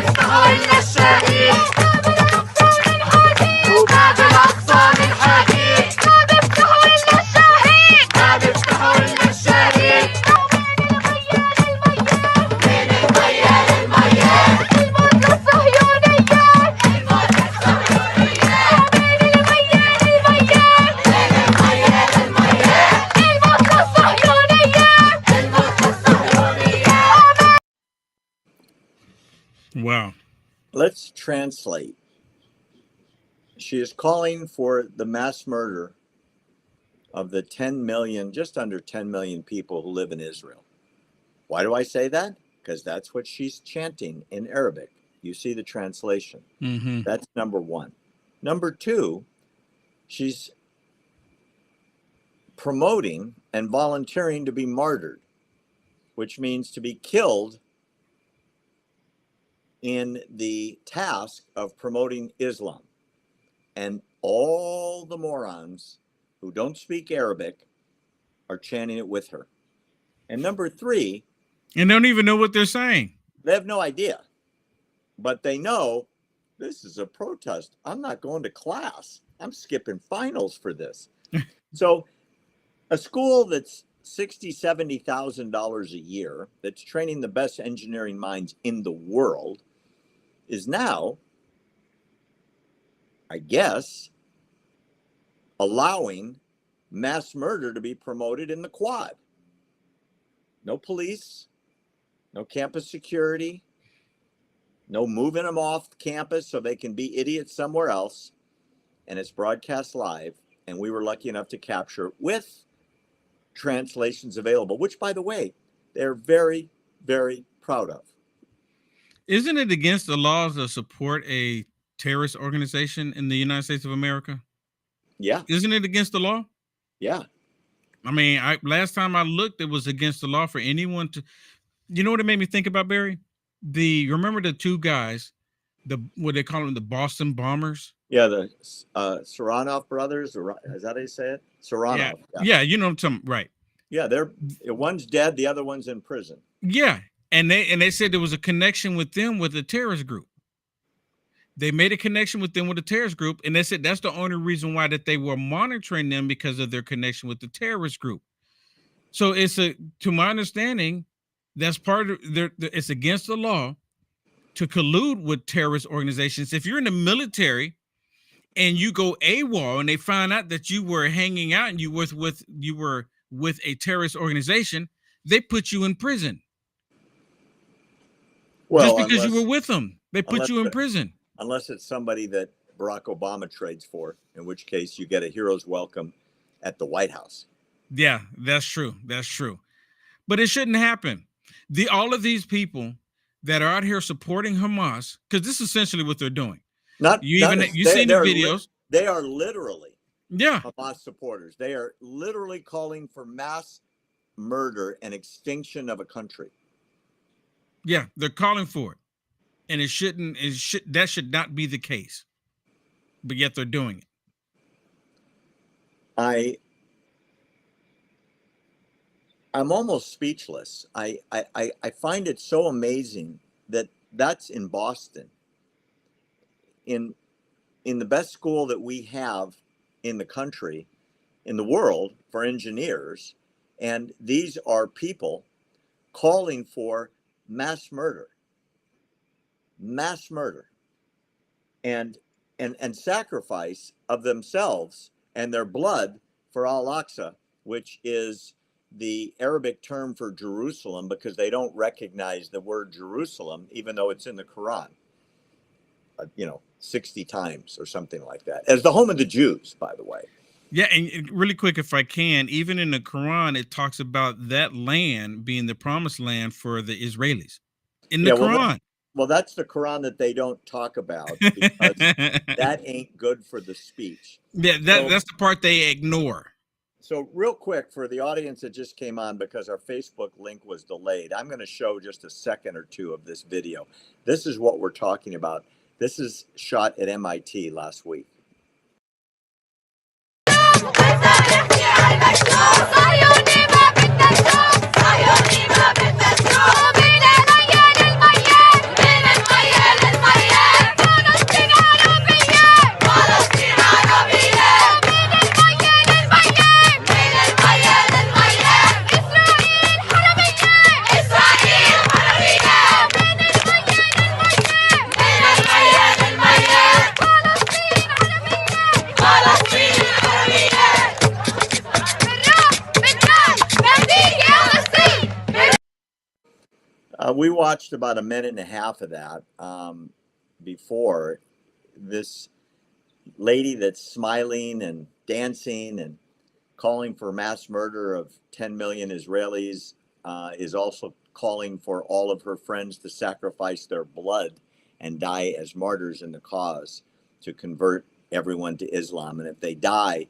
افتحوا لنا الشهيد وباب الأقصى للحديد باب افتحوا لنا الشهيد باب افتحوا لنا الشهيد من المية للمية الموت للصهيونيات الموت للصهيونيات من المية للمية من المية للمية الموت للصهيونيات الموت للصهيونيات. Wow. Let's translate. She is calling for the mass murder of the 10 million, just under 10 million people who live in Israel. Why do I say that? Because that's what she's chanting in Arabic. You see the translation. Mm-hmm. That's number one. Number two, she's promoting and volunteering to be martyred, which means to be killed in the task of promoting Islam. And all the morons who don't speak Arabic are chanting it with her. And number three, And don't even know what they're saying. they have no idea, but they know this is a protest. I'm not going to class. I'm skipping finals for this. So a school that's $60,000, $70,000 a year, that's training the best engineering minds in the world, is now, I guess, allowing mass murder to be promoted in the Quad. No police, no campus security, no moving them off campus so they can be idiots somewhere else. And it's broadcast live. And we were lucky enough to capture it with translations available, which, by the way, they're very, very proud of. Isn't it against the laws to support a terrorist organization in the United States of America? Yeah, Isn't it against the law? yeah. I mean, last time I looked, it was against the law for anyone to. You know what it made me think about, Barry? Remember the two guys, what they call them, the Boston bombers? Yeah, the Saranov brothers, or is that how you say it? Saranov. Yeah, you know what I'm talking, right? Yeah, one's dead, the other one's in prison. Yeah, and they said there was a connection with them with a terrorist group. They made a connection with them with a terrorist group, and they said that's the only reason why that they were monitoring them, because of their connection with the terrorist group. So to my understanding, that's part of it's against the law to collude with terrorist organizations. If you're in the military and you go AWOL and they find out that you were hanging out and you were with a terrorist organization, they put you in prison. Well, just because you were with them, they put you in prison. Unless it's somebody that Barack Obama trades for, in which case you get a hero's welcome at the White House. Yeah, that's true. That's true. But it shouldn't happen. All of these people that are out here supporting Hamas, because this is essentially what they're doing. You seen the videos. They are literally Yeah. Hamas supporters. They are literally calling for mass murder and extinction of a country. Yeah, they're calling for it. And that should not be the case. But yet they're doing it. I'm almost speechless. I find it so amazing that that's in Boston, in the best school that we have in the country, in the world, for engineers, and these are people calling for mass murder, and sacrifice of themselves and their blood for Al-Aqsa, which is the Arabic term for Jerusalem, because they don't recognize the word Jerusalem, even though it's in the Quran, 60 times or something like that, as the home of the Jews, by the way. Yeah, and really quick, if I can, even in the Quran, it talks about that land being the promised land for the Israelis. In the Quran. Well, that's the Quran that they don't talk about, because that ain't good for the speech. Yeah, that's the part they ignore. So real quick, for the audience that just came on, because our Facebook link was delayed, I'm going to show just a second or two of this video. This is what we're talking about. This is shot at MIT last week. we watched about a minute and a half of that before. This lady that's smiling and dancing and calling for mass murder of 10 million Israelis is also calling for all of her friends to sacrifice their blood and die as martyrs in the cause to convert everyone to Islam. And if they die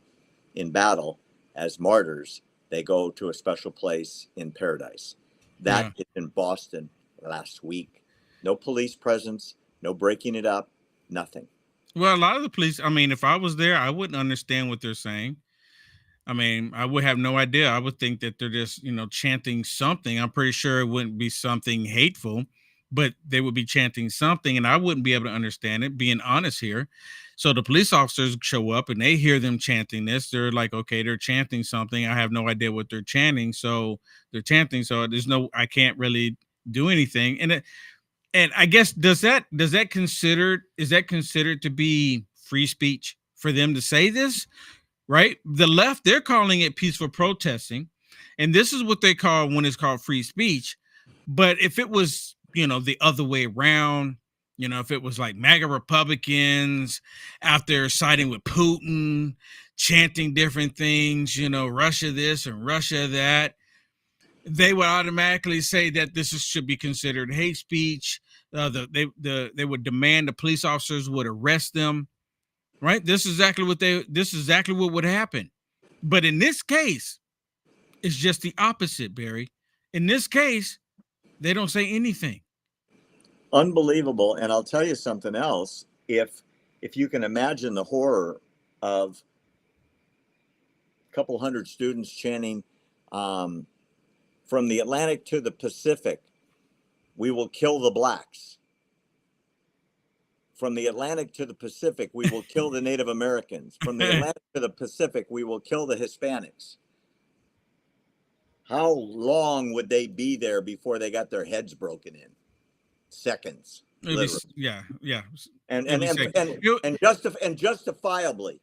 in battle as martyrs, they go to a special place in paradise. That is in Boston last week. No police presence, no breaking it up, nothing. Well, a lot of the police, I mean, if I was there, I wouldn't understand what they're saying. I mean, I would have no idea. I would think that they're just, chanting something. I'm pretty sure it wouldn't be something hateful, but they would be chanting something, and I wouldn't be able to understand it, being honest here. So the police officers show up and they hear them chanting this. They're like, okay, they're chanting something. I have no idea what they're chanting. So they're chanting. So I can't really do anything. And I guess is that considered to be free speech for them to say this? Right? The left, they're calling it peaceful protesting. And this is what they call when it's called free speech. But if it was, the other way around, if it was like MAGA Republicans out there siding with Putin, chanting different things, Russia this and Russia that, they would automatically say that should be considered hate speech. They would demand the police officers would arrest them. Right? This is exactly what would happen. But in this case, it's just the opposite, Barry. In this case, they don't say anything. Unbelievable. And I'll tell you something else. If you can imagine the horror of a couple hundred students chanting from the Atlantic to the Pacific, we will kill the blacks. From the Atlantic to the Pacific, we will kill the Native Americans. From the Atlantic to the Pacific, we will kill the Hispanics. How long would they be there before they got their heads broken in? Seconds. Yeah. And justifiably.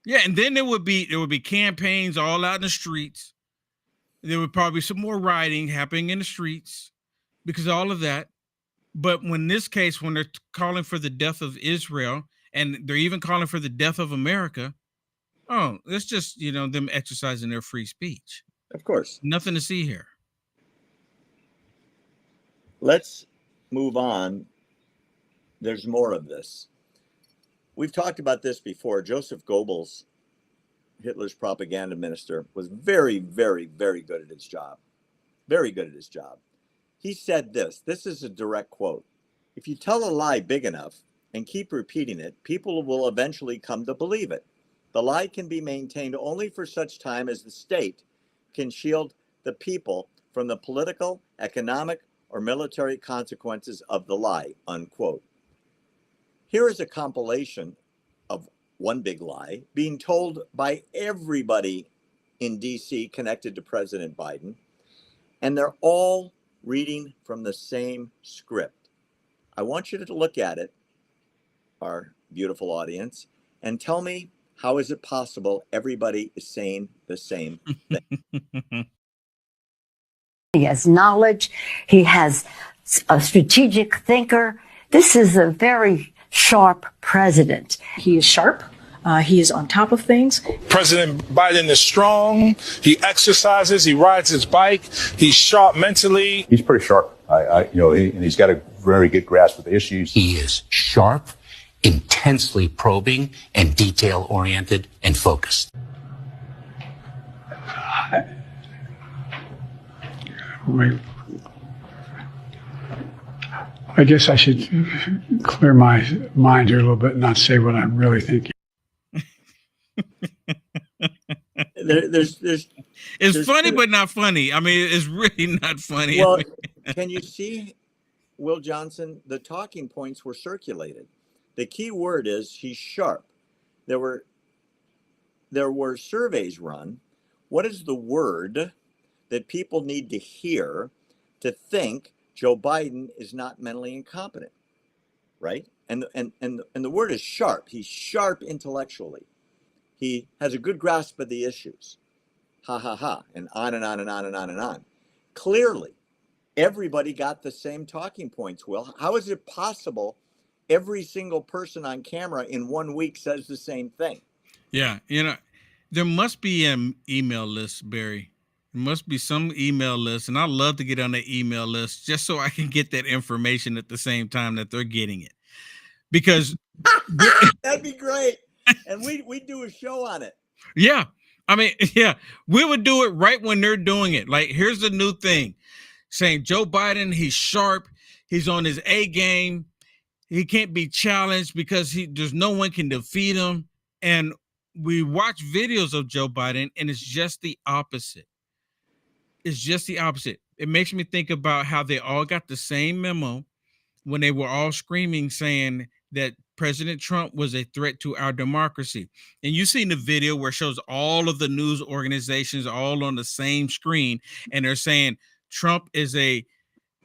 Yeah, and then there would be campaigns all out in the streets. There would probably be some more rioting happening in the streets because of all of that. But when they're calling for the death of Israel, and they're even calling for the death of America, it's just, them exercising their free speech. Of course. Nothing to see here. Let's move on. There's more of this. We've talked about this before. Joseph Goebbels, Hitler's propaganda minister, was very, very, very good at his job. Very good at his job. He said this is a direct quote. If you tell a lie big enough and keep repeating it, people will eventually come to believe it. The lie can be maintained only for such time as the state can shield the people from the political, economic, or military consequences of the lie, unquote. Here is a compilation of one big lie being told by everybody in DC connected to President Biden, and they're all reading from the same script. I want you to look at it, our beautiful audience, and tell me, how is it possible everybody is saying the same thing? He has knowledge. He has a strategic thinker. This is a very sharp president. He is sharp. He is on top of things. President Biden is strong. He exercises. He rides his bike. He's sharp mentally. He's pretty sharp. And he's got a very good grasp of the issues. He is sharp, intensely probing, and detail-oriented and focused. I guess I should clear my mind here a little bit and not say what I'm really thinking. It's funny, but not funny. I mean, it's really not funny. Well, can you see, Will Johnson, the talking points were circulated. The key word is he's sharp. There were surveys run. What is the word that people need to hear to think Joe Biden is not mentally incompetent, right? And the word is sharp. He's sharp intellectually. He has a good grasp of the issues. Ha, ha, ha. And on and on and on and on and on. Clearly, everybody got the same talking points, Will. How is it possible every single person on camera in 1 week says the same thing? Yeah, there must be an email list, Barry. There must be some email list, and I'd love to get on the email list just so I can get that information at the same time that they're getting it. Because that'd be great. And we do a show on it. yeah, I mean, yeah, we would do it right when they're doing it. Like, here's the new thing saying Joe Biden, he's sharp, he's on his A game, he can't be challenged because there's no one can defeat him. And we watch videos of Joe Biden, and it's just the opposite. It's just the opposite. It makes me think about how they all got the same memo when they were all screaming, saying that President Trump was a threat to our democracy. And you seen the video where it shows all of the news organizations all on the same screen, and they're saying Trump is a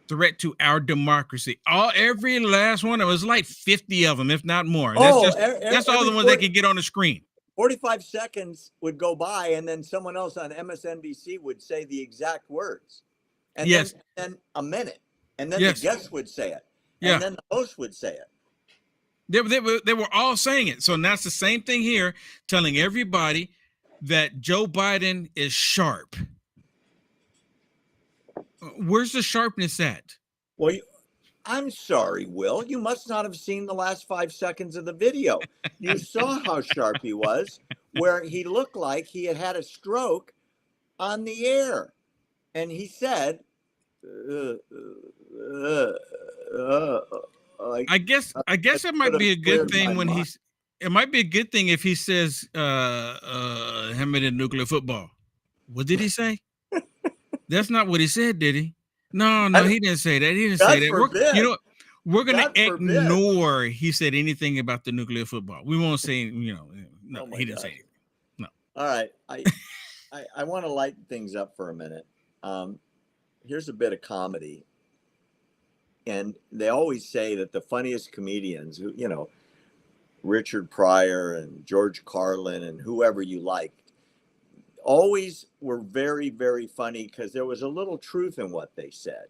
threat to our democracy. Every last one. It was like 50 of them, if not more. That's all the ones they could get on the screen. 45 seconds would go by, and then someone else on MSNBC would say the exact words. And yes. then a minute. And then yes. the guest would say it. Yeah. And then the host would say it. They were all saying it. So that's the same thing here, telling everybody that Joe Biden is sharp. Where's the sharpness at? Well, I'm sorry, Will. You must not have seen the last 5 seconds of the video. You saw how sharp he was, where he looked like he had a stroke on the air. And he said, I guess it might be a good thing when it might be a good thing if he says Hamid and nuclear football. What did he say? That's not what he said, did he? No, he didn't say that. He didn't say that. We're gonna ignore he said anything about the nuclear football. We won't say, no, he didn't say anything. No. All right. I want to lighten things up for a minute. Here's a bit of comedy. And they always say that the funniest comedians, who, Richard Pryor and George Carlin and whoever you liked, always were very, very funny because there was a little truth in what they said.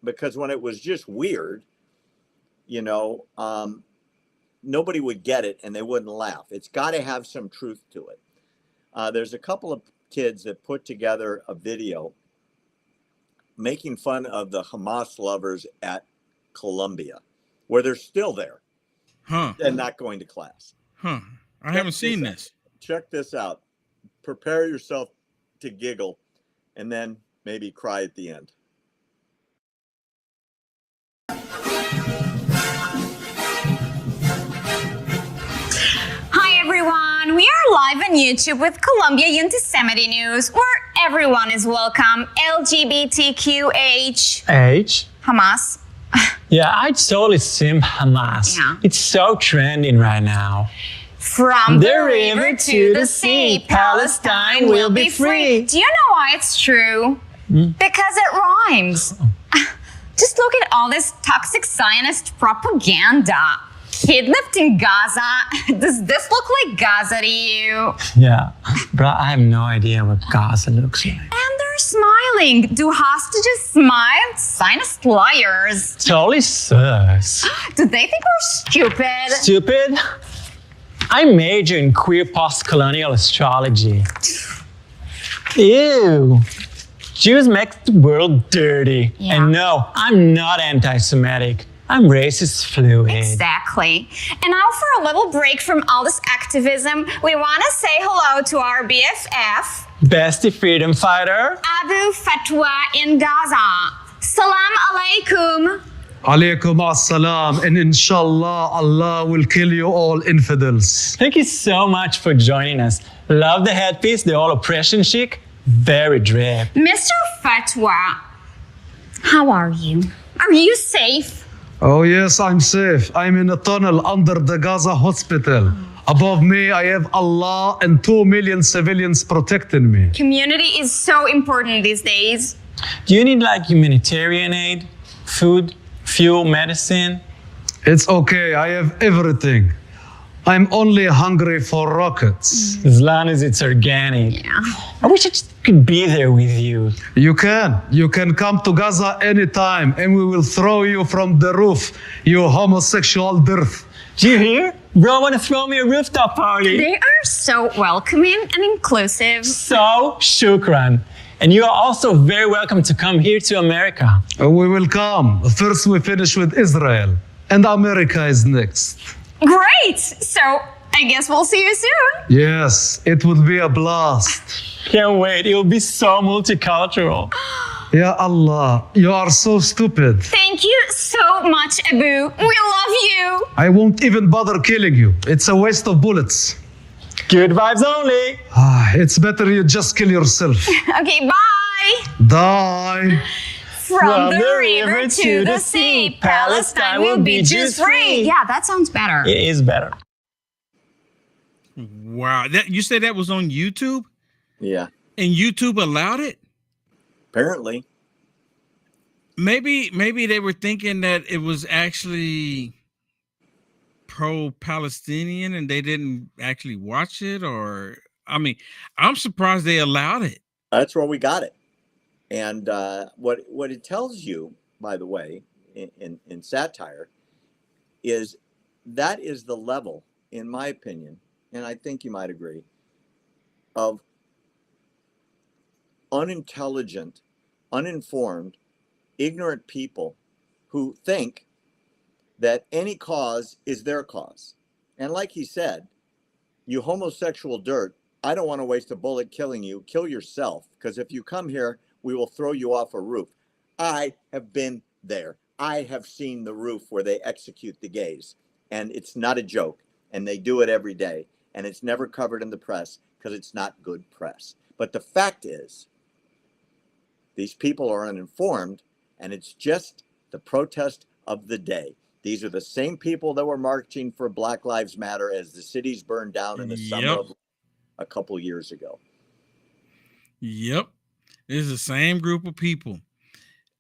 Because when it was just weird, nobody would get it and they wouldn't laugh. It's got to have some truth to it. There's a couple of kids that put together a video making fun of the Hamas lovers at Columbia, where they're still there and not going to class. I haven't seen this. Check this out. Prepare yourself to giggle and then maybe cry at the end. Hi everyone, we are live on YouTube with Columbia Anti-Semitic News, where everyone is welcome. LGBTQH. Hamas. Yeah, I totally sim Hamas. Yeah. It's so trending right now. From the river to the sea, Palestine will be free. Do you know why it's true? Because it rhymes. Just look at all this toxic Zionist propaganda. Kidnapped in Gaza. Does this look like Gaza to you? Yeah, bro, I have no idea what Gaza looks like. And they're smiling. Do hostages smile? Zionist liars. Totally sus. Do they think we're stupid? Stupid? I major in queer post-colonial astrology. Ew. Jews make the world dirty. Yeah. And no, I'm not anti-Semitic. I'm racist fluid. Exactly. And now for a little break from all this activism, we want to say hello to our BFF, Bestie freedom fighter, Abu Fatwa in Gaza. Salam alaikum. Alaikum as-salam, and inshallah, Allah will kill you all infidels. Thank you so much for joining us. Love the headpiece, the all oppression chic. Very drip. Mr. Fatwa, how are you? Are you safe? Oh yes, I'm safe. I'm in a tunnel under the Gaza hospital. Above me, I have Allah and 2 million civilians protecting me. Community is so important these days. Do you need like humanitarian aid, food, fuel, medicine? It's okay, I have everything. I'm only hungry for rockets. As long as it's organic. Yeah. I wish I just could be there with you. You can come to Gaza anytime and we will throw you from the roof, you homosexual dirt. Do you hear? Bro, want to throw me a rooftop party? They are so welcoming and inclusive. So, shukran. And you are also very welcome to come here to America. We will come. First we finish with Israel and America is next. Great! So, I guess we'll see you soon. Yes, it would be a blast. Can't wait. It will be so multicultural. Ya Allah, you are so stupid. Thank you so much, Abu. We love you. I won't even bother killing you. It's a waste of bullets. Good vibes only. It's better you just kill yourself. Okay, bye. Die. From the river to the sea, Palestine will be Jews free. Yeah, that sounds better. It is better. Wow. That you said that was on YouTube? Yeah, And YouTube allowed it? apparently. Maybe they were thinking that it was actually pro-Palestinian and they didn't actually watch it, or I mean, I'm surprised they allowed it. That's where we got it. And what it tells you, by the way, in satire, is that is the level, in my opinion, and I think you might agree, of unintelligent, uninformed, ignorant people who think that any cause is their cause. And like he said, you homosexual dirt, I don't want to waste a bullet killing you. Kill yourself, because if you come here, we will throw you off a roof. I have been there. I have seen the roof where they execute the gays, and it's not a joke, and they do it every day, and it's never covered in the press because it's not good press. But the fact is, these people are uninformed, and it's just the protest of the day. These are the same people that were marching for Black Lives Matter as the cities burned down in the summer of a couple years ago. Yep. It's the same group of people.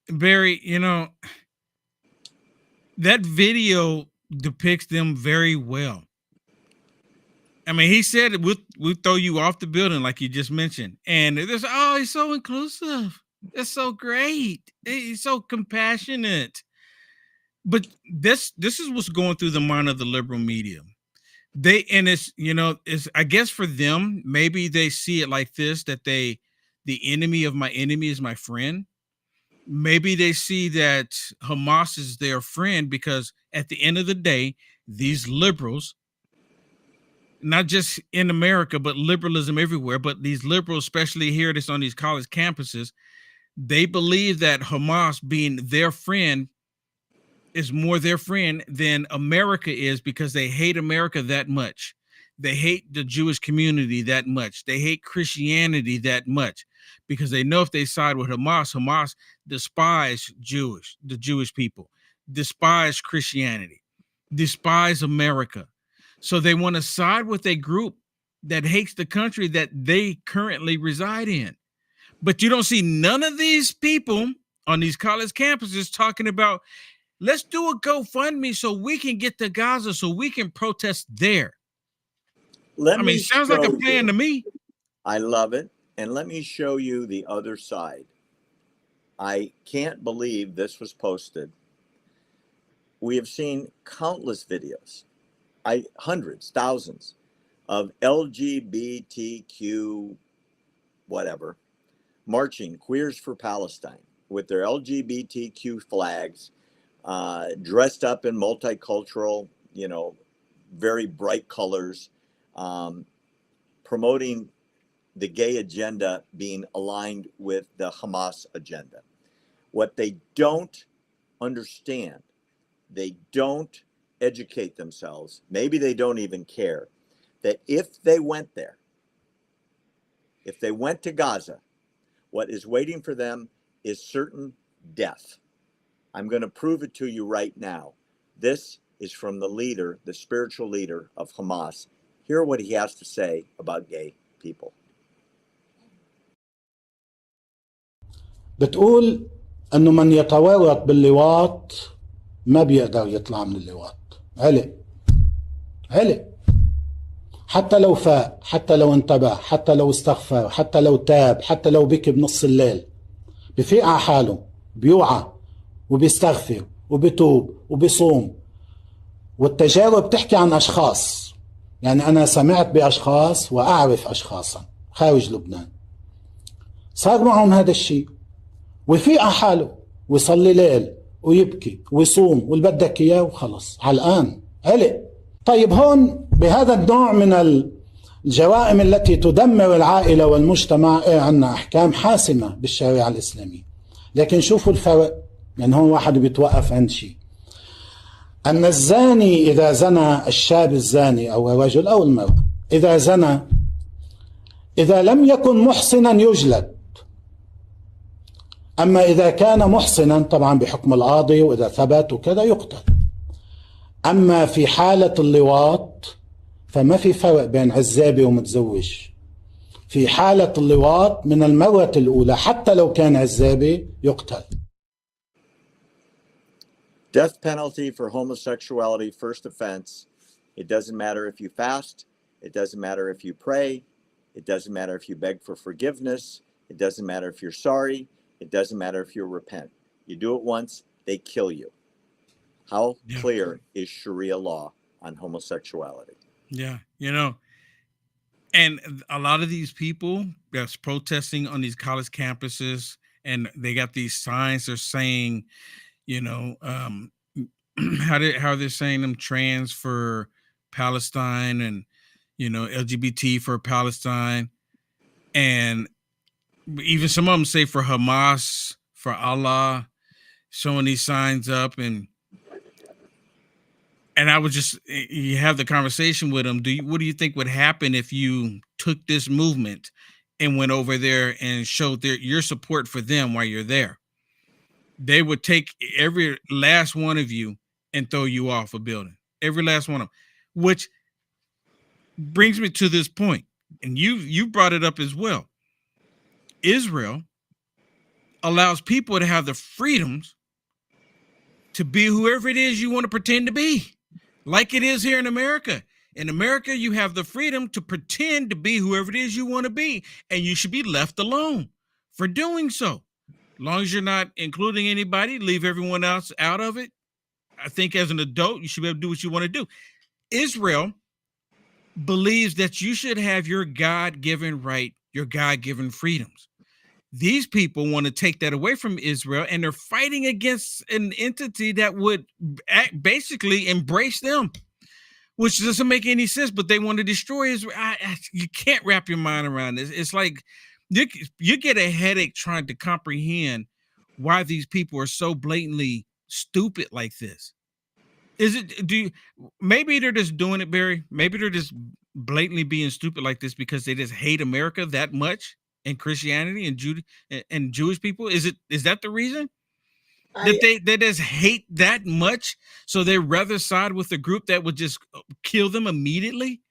Barry, you know, that video depicts them very well. I mean, he said we'll throw you off the building, like you just mentioned. And there's, oh, he's so inclusive. That's so great. He's so compassionate. But this is what's going through the mind of the liberal media. It's, you know, it's, I guess for them, maybe they see it like this, that the enemy of my enemy is my friend. Maybe they see that Hamas is their friend because at the end of the day, these liberals, not just in America, but liberalism everywhere, but these liberals, especially here, on these college campuses, they believe that Hamas being their friend is more their friend than America is, because they hate America that much. They hate the Jewish community that much. They hate Christianity that much, because they know if they side with Hamas despise the Jewish people, despise Christianity, despise America. So they want to side with a group that hates the country that they currently reside in. But you don't see none of these people on these college campuses talking about, let's do a GoFundMe so we can get to Gaza, so we can protest there. It sounds like a plan to me. I love it. And let me show you the other side. I can't believe this was posted. We have seen countless videos, hundreds, thousands of LGBTQ, whatever, marching, Queers for Palestine, with their LGBTQ flags, dressed up in multicultural, you know, very bright colors, promoting the gay agenda being aligned with the Hamas agenda. What they don't understand, they don't educate themselves, maybe they don't even care, that if they went there, if they went to Gaza, what is waiting for them is certain death. I'm going to prove it to you right now. This is from the leader, the spiritual leader of Hamas. Hear what he has to say about gay people. بتقول انه من يتواوت باللواط ما بيقدر يطلع من اللواط. علق حتى لو فاق، حتى لو انتبه، حتى لو استغفر، حتى لو تاب، حتى لو بكي بنص الليل، بفيق على حاله، بيوعى وبيستغفر وبيتوب وبيصوم. والتجارب تحكي عن أشخاص، يعني أنا سمعت بأشخاص وأعرف أشخاصا خارج لبنان صار معهم هذا الشيء، ويفيق على حاله ويصلي ليل ويبكي ويصوم واللي بدك إياه وخلص علقان علق. طيب هون بهذا النوع من الجرائم التي تدمر العائلة والمجتمع عندنا أحكام حاسمة بالشريعة الإسلامية، لكن شوفوا الفرق. يعني هون واحد بيتوقف عند شيء، أن الزاني إذا زنى، الشاب الزاني أو الرجل أو المرأة إذا زنى، إذا لم يكن محصنا يجلد، أما إذا كان محصنا طبعا بحكم القاضي وإذا ثبت وكذا يقتل. أما في حالة اللواط فما في فرق بين عزابي ومتزوج. في حالة اللواط من المرة الأولى حتى لو كان عزابي يقتل. Death penalty for homosexuality, first offense. It doesn't matter if you fast. It doesn't matter if you pray. It doesn't matter if you beg for forgiveness. It doesn't matter if you're sorry. It doesn't matter if you repent. You do it once, they kill you. How clear is Sharia law on homosexuality? Yeah, you know, and a lot of these people that's protesting on these college campuses, and they got these signs they're saying, you know, how they're saying them trans for Palestine and, you know, LGBT for Palestine. And even some of them say for Hamas, for Allah, showing these signs up. And I would just, you have the conversation with them. What do you think would happen if you took this movement and went over there and showed your support for them while you're there? They would take every last one of you and throw you off a building. Every last one of them, which brings me to this point. And you brought it up as well. Israel allows people to have the freedoms to be whoever it is you want to pretend to be, like it is here in America. In America, you have the freedom to pretend to be whoever it is you want to be, and you should be left alone for doing so. As long as you're not including anybody, leave everyone else out of it. I think as an adult, you should be able to do what you want to do. Israel believes that you should have your God-given right, your God-given freedoms. These people want to take that away from Israel, and they're fighting against an entity that would basically embrace them, which doesn't make any sense, but they want to destroy Israel. You can't wrap your mind around this. It's like you get a headache trying to comprehend why these people are so blatantly stupid like this. Maybe they're just doing it, Barry? Maybe they're just blatantly being stupid like this because they just hate America that much, and Christianity and Jewish people. Is that the reason? That they just hate that much, so they rather side with a group that would just kill them immediately?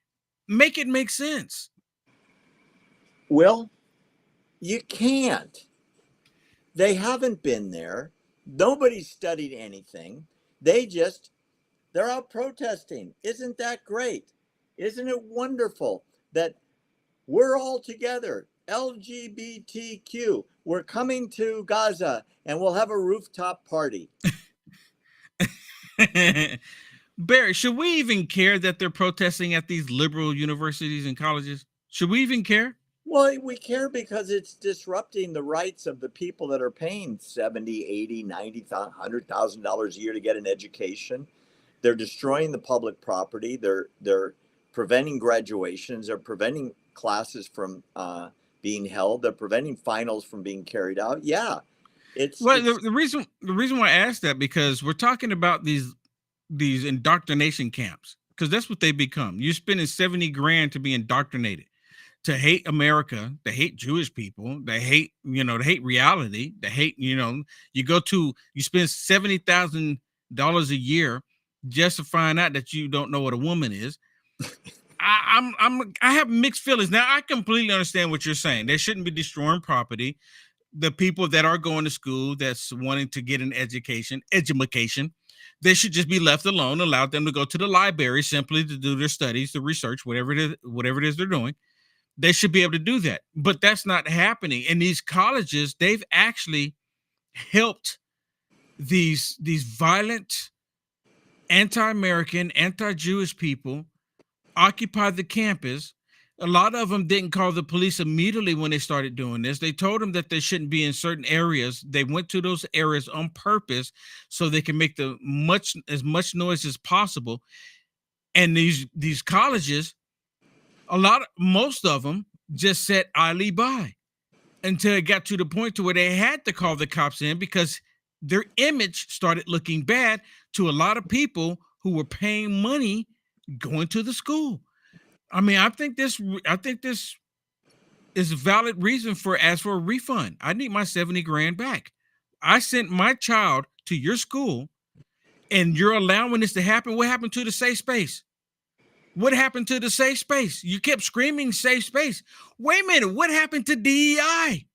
Make it make sense. Well, you can't. They haven't been there. Nobody studied anything. They're out protesting. Isn't that great? Isn't it wonderful that we're all together? LGBTQ. We're coming to Gaza and we'll have a rooftop party. Barry, should we even care that they're protesting at these liberal universities and colleges? Should we even care? Well, we care because it's disrupting the rights of the people that are paying $70,000, $80,000, $90,000, $100,000 a year to get an education. They're destroying the public property. They're preventing graduations. They're preventing classes from being held. They're preventing finals from being carried out. Yeah, the reason why I asked that, because we're talking about these indoctrination camps, because that's what they become. You're spending $70,000 to be indoctrinated, to hate America, to hate Jewish people, to hate reality, to hate, you spend $70,000 a year just to find out that you don't know what a woman is. I have mixed feelings. Now, I completely understand what you're saying. They shouldn't be destroying property. The people that are going to school, that's wanting to get an education, They should just be left alone, allow them to go to the library simply to do their studies, the research, whatever it is they're doing. They should be able to do that. But that's not happening. And these colleges, they've actually helped these violent, anti-American, anti-Jewish people occupy the campus. A lot of them didn't call the police immediately when they started doing this. They told them that they shouldn't be in certain areas. They went to those areas on purpose so they can make as much noise as possible. And these colleges, most of them just sat idly by until it got to the point to where they had to call the cops in because their image started looking bad to a lot of people who were paying money going to the school. I mean, I think this is a valid reason for ask for a refund. I need my 70 grand back. I sent my child to your school and you're allowing this to happen. What happened to the safe space? What happened to the safe space? You kept screaming safe space. Wait a minute. What happened to DEI?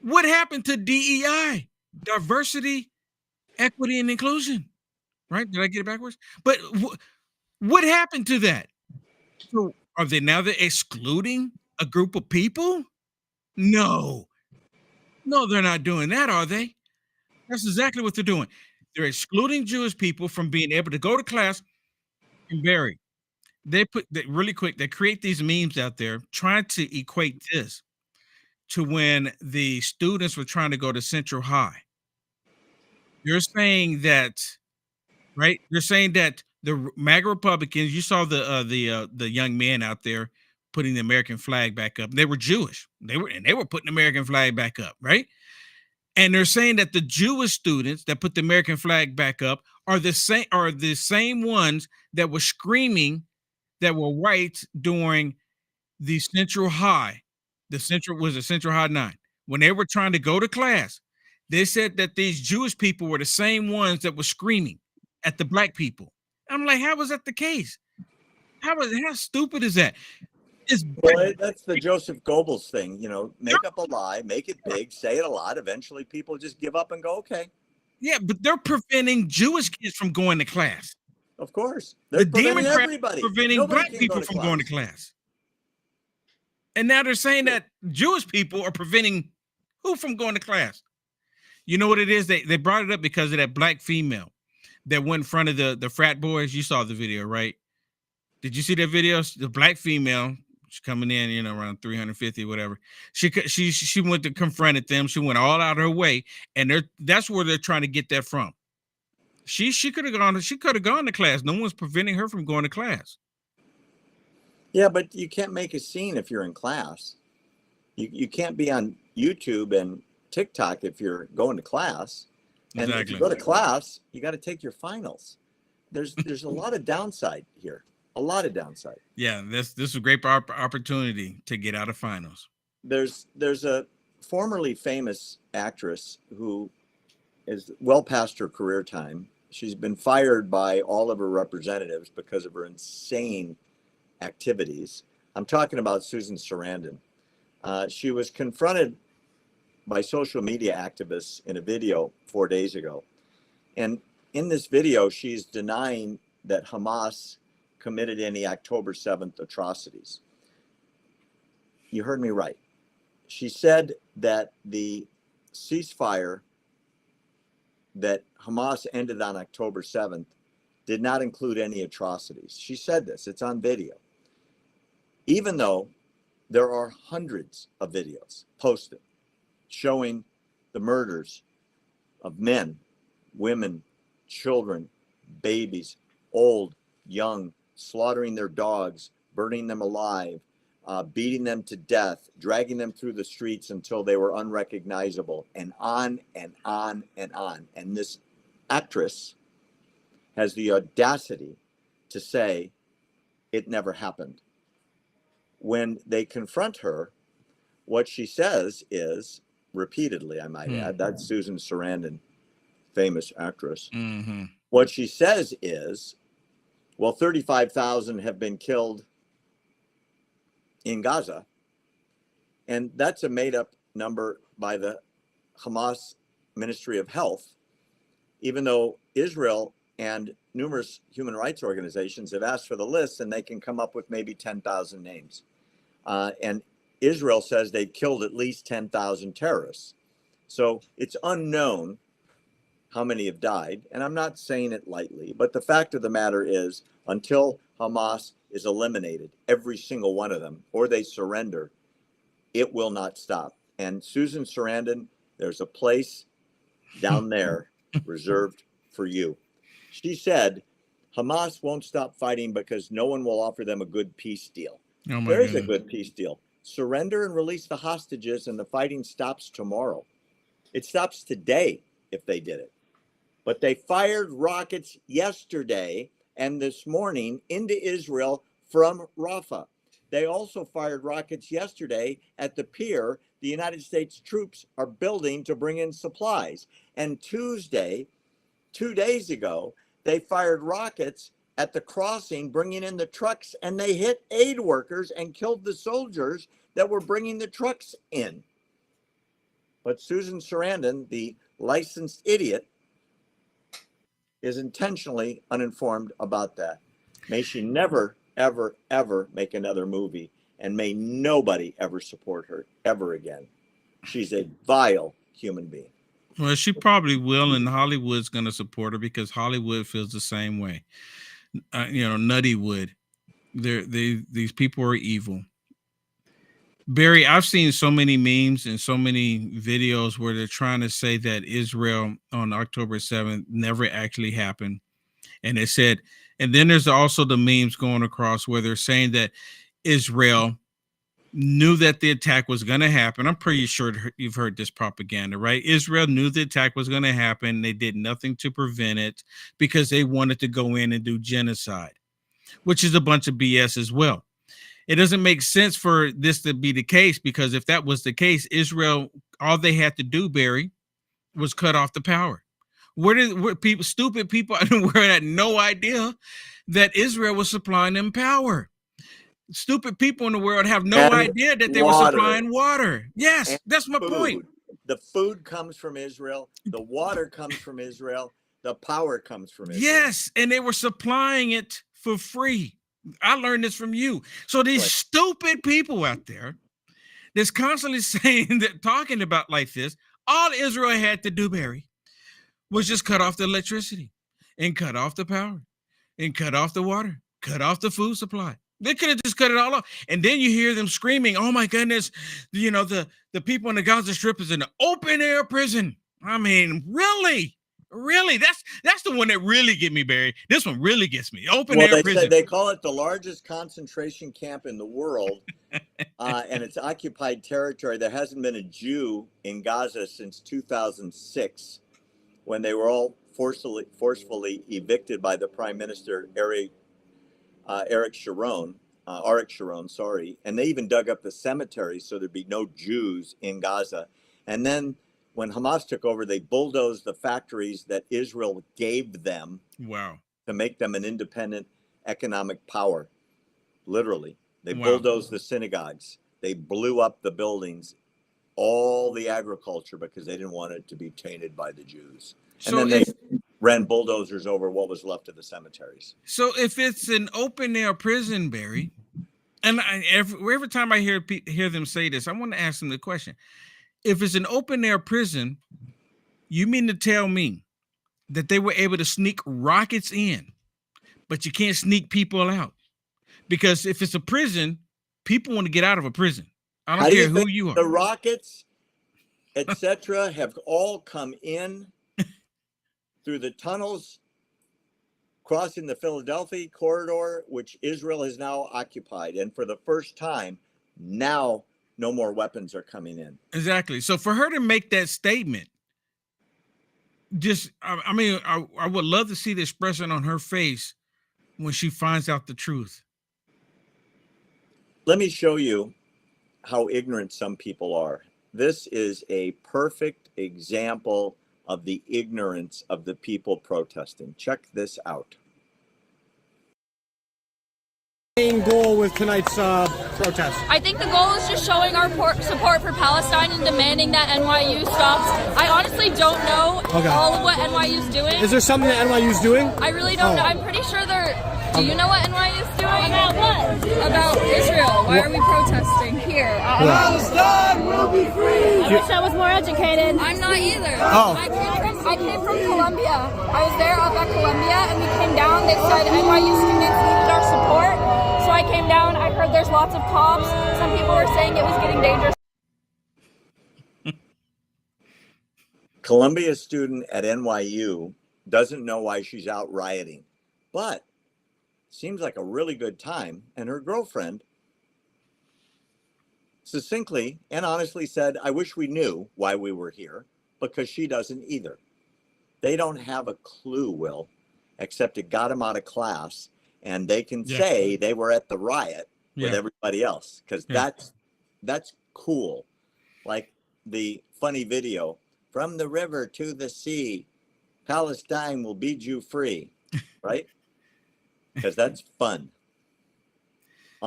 What happened to DEI? Diversity, equity, and inclusion. Right? Did I get it backwards? But what happened to that? So are they now excluding a group of people? No, they're not doing that, are they? That's exactly what they're doing. They're excluding Jewish people from being able to go to class. And Barry, really quick, they create these memes out there trying to equate this to when the students were trying to go to Central High. You're saying that, right? You're saying that the MAGA Republicans, you saw the young men out there putting the American flag back up. They were Jewish. They were putting the American flag back up, right? And they're saying that the Jewish students that put the American flag back up are the same ones that were screaming that were white during the Central High. Central High 9. When they were trying to go to class, they said that these Jewish people were the same ones that were screaming at the black people. I'm like, how was that the case? How stupid is that? That's the Joseph Goebbels thing, make up a lie, make it big, say it a lot. Eventually people just give up and go, okay. Yeah, but they're preventing Jewish kids from going to class. Of course. They're preventing black people from going to class. And now they're saying that Jewish people are preventing who from going to class? You know what it is? They brought it up because of that black female that went in front of the frat boys. You saw the video, right? Did you see that video? The black female, she's coming in, around 350, whatever. She went to confronted them. She went all out of her way, and that's where they're trying to get that from. She could have gone. She could have gone to class. No one's preventing her from going to class. Yeah, but you can't make a scene if you're in class. You can't be on YouTube and TikTok if you're going to class. And exactly. If you go to class, you got to take your finals. There's a lot of downside here. A lot of downside. Yeah, this is a great opportunity to get out of finals. There's a formerly famous actress who is well past her career time. She's been fired by all of her representatives because of her insane activities. I'm talking about Susan Sarandon. She was confronted by social media activists in a video 4 days ago. And in this video, she's denying that Hamas committed any October 7th atrocities. You heard me right. She said that the ceasefire that Hamas ended on October 7th did not include any atrocities. She said this, it's on video. Even though there are hundreds of videos posted showing the murders of men, women, children, babies, old, young, slaughtering their dogs, burning them alive, beating them to death, dragging them through the streets until they were unrecognizable, and on and on and on. And this actress has the audacity to say it never happened. When they confront her, what she says is, repeatedly, I might add, that's Susan Sarandon, famous actress. Mm-hmm. What she says is, well, 35,000 have been killed in Gaza. And that's a made up number by the Hamas Ministry of Health. even though Israel and numerous human rights organizations have asked for the list, and they can come up with maybe 10,000 names. And Israel says they've killed at least 10,000 terrorists. So it's unknown how many have died. And I'm not saying it lightly, but the fact of the matter is, until Hamas is eliminated, every single one of them, or they surrender, it will not stop. And Susan Sarandon, there's a place down there reserved for you. She said, Hamas won't stop fighting because no one will offer them a good peace deal. There is a good peace deal. Surrender and release the hostages, and the fighting stops tomorrow. It stops today if they did it. But they fired rockets yesterday and this morning into Israel from Rafah. They also fired rockets yesterday at the pier the United States troops are building to bring in supplies. And Tuesday, 2 days ago, they fired rockets at the crossing, bringing in the trucks, and they hit aid workers and killed the soldiers that were bringing the trucks in. But Susan Sarandon, the licensed idiot, is intentionally uninformed about that. May she never, ever, ever make another movie, and may nobody ever support her ever again. She's a vile human being. Well, she probably will, and Hollywood's going to support her because Hollywood feels the same way. Nuttywood. These people are evil. Barry, I've seen so many memes and so many videos where they're trying to say that Israel on October 7th never actually happened. And they said, and then there's also the memes going across where they're saying that Israel knew that the attack was going to happen. I'm pretty sure you've heard this propaganda, right? Israel knew the attack was going to happen. They did nothing to prevent it because they wanted to go in and do genocide, which is a bunch of BS as well. It doesn't make sense for this to be the case, because if that was the case, Israel, all they had to do, Barry, was cut off the power. Stupid people had no idea that Israel was supplying them power. Stupid people in the world have no idea that they were supplying water. Yes, that's my point. The food comes from Israel. The water comes from Israel. The power comes from Israel. Yes, and they were supplying it for free. I learned this from you. So these stupid people out there that's constantly saying that, talking about like this, all Israel had to do, Barry, was just cut off the electricity and cut off the power and cut off the water, cut off the food supply. They could have just cut it all off. And then you hear them screaming, oh my goodness, the people in the Gaza Strip is in an open air prison. I mean, really? Really? That's the one that really get me, Barry. This one really gets me. Open air prison. They call it the largest concentration camp in the world, and it's occupied territory. There hasn't been a Jew in Gaza since 2006, when they were all forcefully evicted by the Prime Minister Ariel Sharon, and they even dug up the cemetery so there'd be no Jews in Gaza. And then when Hamas took over, they bulldozed the factories that Israel gave them. Wow. To make them an independent economic power. Literally. They bulldozed the synagogues. They blew up the buildings, all the agriculture, because they didn't want it to be tainted by the Jews. And then they ran bulldozers over what was left of the cemeteries. So if it's an open air prison, Barry, and every time I hear them say this, I want to ask them the question. If it's an open air prison, you mean to tell me that they were able to sneak rockets in, but you can't sneak people out? Because if it's a prison, people want to get out of a prison. I don't care who you are. The rockets, etc., have all come in through the tunnels crossing the Philadelphia corridor, which Israel has now occupied. And for the first time, now no more weapons are coming in. Exactly. So for her to make that statement, I would love to see the expression on her face when she finds out the truth. Let me show you how ignorant some people are. This is a perfect example of the ignorance of the people protesting. Check this out. main goal with tonight's protest? I think the goal is just showing our support for Palestine and demanding that NYU stops. I honestly don't know all of what NYU's doing. Is there something that NYU's doing? I really don't know. I'm pretty sure they're... Do you know what NYU's doing? About what? About Israel. Why are we protesting here? Palestine will be free! I wish I was more educated. I'm not either. Oh. I came from Columbia. I was there up at Columbia and we came down. They said NYU students needed our support. So I came down. I heard there's lots of cops. Some people were saying it was getting dangerous. Columbia student at NYU doesn't know why she's out rioting, but seems like a really good time. And her girlfriend succinctly and honestly said, I wish we knew why we were here, because she doesn't either. They don't have a clue, Will, except it got them out of class. And they can say they were at the riot with everybody else, because that's cool. Like the funny video, from the river to the sea, Palestine will be Jew free, right? Because that's fun.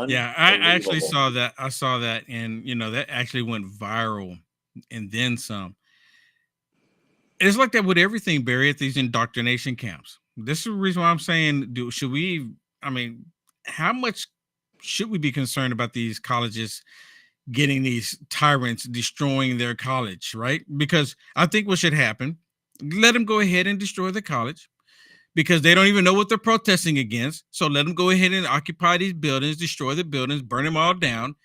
Yeah, I actually saw that. I saw that, and that actually went viral, and then some. It's like that with everything, Barry, at these indoctrination camps. This is the reason why I'm saying, how much should we be concerned about these colleges getting these tyrants destroying their college, right? Because I think what should happen, let them go ahead and destroy the college, because they don't even know what they're protesting against. So let them go ahead and occupy these buildings, destroy the buildings, burn them all down.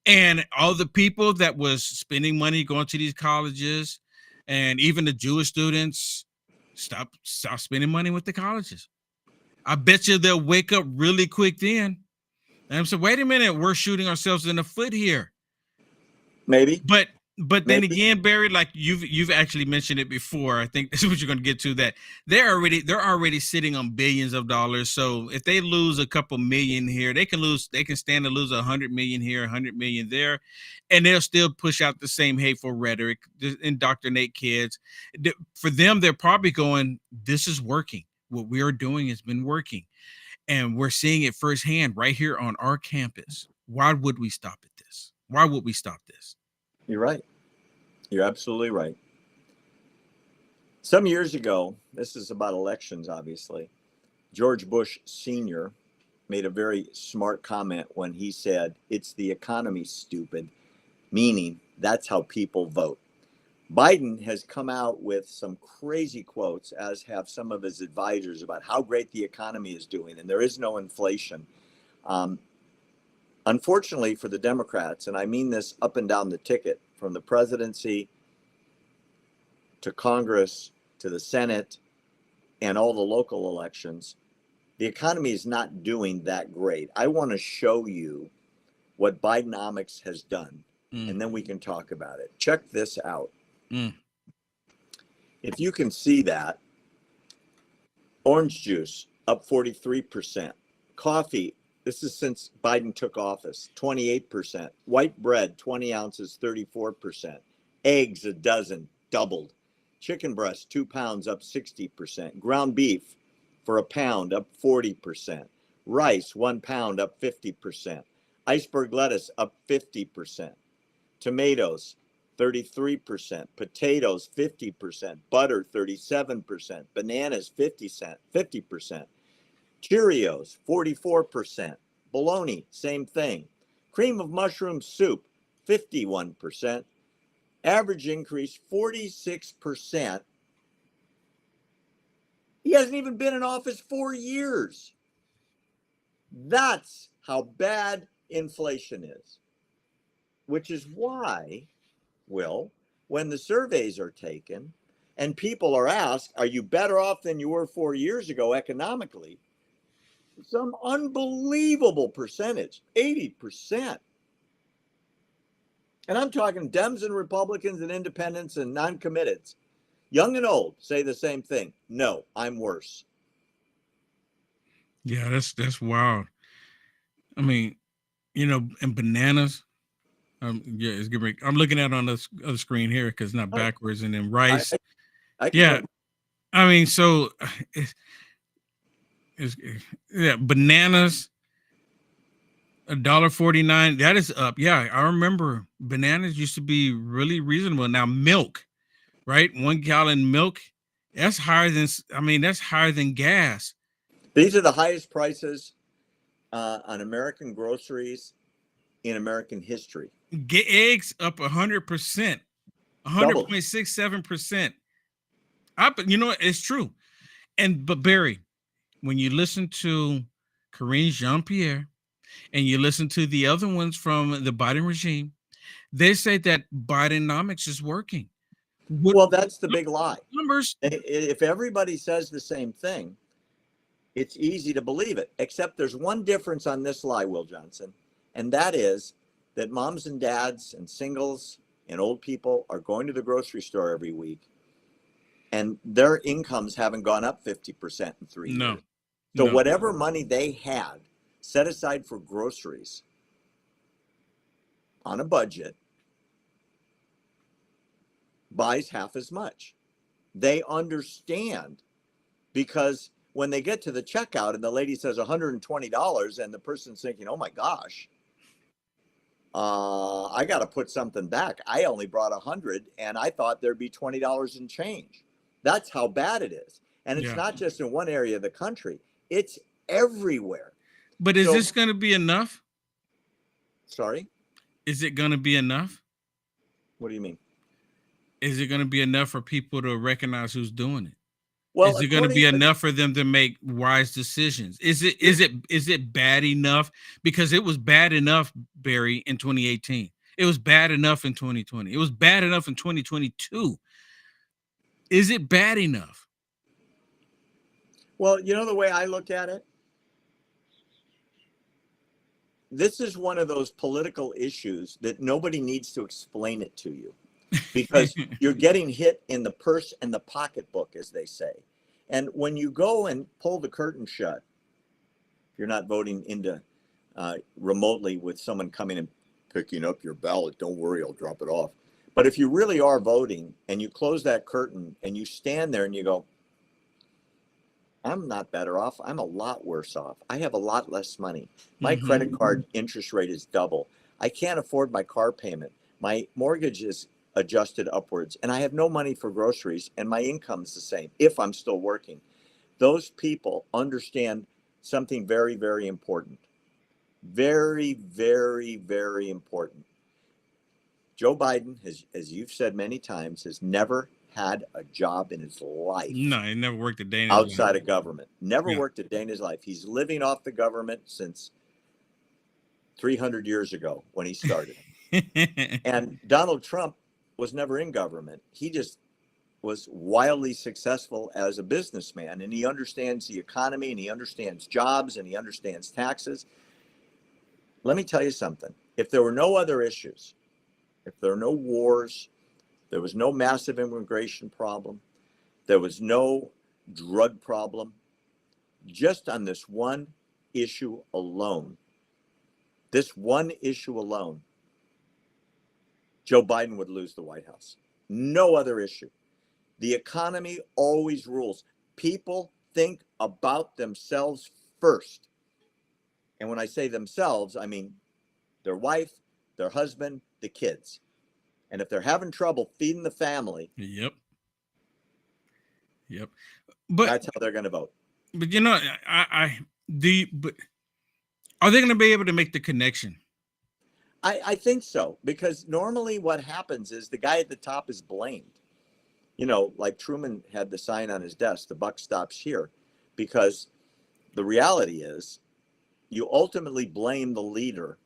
And all the people that was spending money going to these colleges, and even the Jewish students, stop spending money with the colleges. I bet you they'll wake up really quick then. And I'm saying, wait a minute, we're shooting ourselves in the foot here. Maybe. But then again, Barry, like you've actually mentioned it before. I think this is what you're going to get to, that they're already sitting on billions of dollars. So if they lose a couple million here, they can stand to lose 100 million here, 100 million there, and they'll still push out the same hateful rhetoric, indoctrinate kids. For them, they're probably going, this is working. What we are doing has been working, and we're seeing it firsthand right here on our campus. Why would we stop at this? Why would we stop this? You're right. You're absolutely right. Some years ago, this is about elections, obviously, George Bush Sr. made a very smart comment when he said, it's the economy, stupid, meaning that's how people vote. Biden has come out with some crazy quotes, as have some of his advisors, about how great the economy is doing, and there is no inflation. Unfortunately for the Democrats, and I mean this up and down the ticket, from the presidency to Congress to the Senate and all the local elections, the economy is not doing that great. I want to show you what Bidenomics has done, and then we can talk about it. Check this out. If you can see that, orange juice up 43%, coffee, this is since Biden took office, 28%, white bread 20 ounces 34%, eggs a dozen doubled, chicken breast 2 pounds up 60%, ground beef for a pound up 40%, rice 1 pound up 50%, iceberg lettuce up 50%, tomatoes 33%, potatoes 50%, butter 37%, bananas 50%, Cheerios 44%, bologna same thing, cream of mushroom soup 51%, average increase 46%. He hasn't even been in office 4 years. That's how bad inflation is, which is why, Will, when the surveys are taken and people are asked, are you better off than you were 4 years ago economically? Some unbelievable percentage, 80%. And I'm talking Dems and Republicans and independents and non-committeds, young and old, say the same thing. No, I'm worse. Yeah, that's wild. I mean, and bananas. Yeah, it's good. I'm looking at it on the other screen here because it's not backwards, and then rice. I mean, so bananas $1.49. That is up. Yeah, I remember bananas used to be really reasonable. Now milk, right? 1 gallon milk, that's higher than gas. These are the highest prices on American groceries in American history. Get eggs up 100%, 100.67%. You know, it's true. But Barry, when you listen to Karine Jean-Pierre and you listen to the other ones from the Biden regime, they say that Bidenomics is working. Well, that's the big lie. Numbers. If everybody says the same thing, it's easy to believe it. Except there's one difference on this lie, Will Johnson, and that is that moms and dads and singles and old people are going to the grocery store every week, and their incomes haven't gone up 50% in 3 years. So whatever money they had set aside for groceries on a budget buys half as much. They understand, because when they get to the checkout and the lady says $120 and the person's thinking, oh my gosh, I got to put something back. I only brought 100 and I thought there'd be $20 in change. That's how bad it is. And it's not just in one area of the country. It's everywhere. But is this going to be enough? Sorry? Is it going to be enough? What do you mean? Is it going to be enough for people to recognize who's doing it? Well, is it going to be enough for them to make wise decisions? Is it bad enough? Because it was bad enough, Barry, in 2018. It was bad enough in 2020. It was bad enough in 2022. Is it bad enough? Well, you know the way I look at it? This is one of those political issues that nobody needs to explain it to you, because you're getting hit in the purse and the pocketbook, as they say. And when you go and pull the curtain shut, you're not voting into remotely with someone coming and picking up your ballot. Don't worry, I'll drop it off. But if you really are voting and you close that curtain and you stand there and you go, I'm not better off. I'm a lot worse off. I have a lot less money. My credit card interest rate is double. I can't afford my car payment. My mortgage is adjusted upwards, and I have no money for groceries, and my income's the same if I'm still working. Those people understand something very, very important. Very, very, very important. Joe Biden has, as you've said many times, has never had a job in his life. No, he never worked a day in his outside life. of government. Never worked a day in his life. He's living off the government since 300 years ago when he started. And Donald Trump was never in government. He just was wildly successful as a businessman, and he understands the economy, and he understands jobs, and he understands taxes. Let me tell you something. If there were no other issues, if there were no wars, there was no massive immigration problem, there was no drug problem, just on this one issue alone, Joe Biden would lose the White House. No other issue. The economy always rules. People think about themselves first. And when I say themselves, I mean their wife, their husband, the kids. And if they're having trouble feeding the family, Yep. But that's how they're going to vote. But you know, but are they going to be able to make the connection? I think so, because normally what happens is the guy at the top is blamed. You know, like Truman had the sign on his desk, the buck stops here, because the reality is you ultimately blame the leader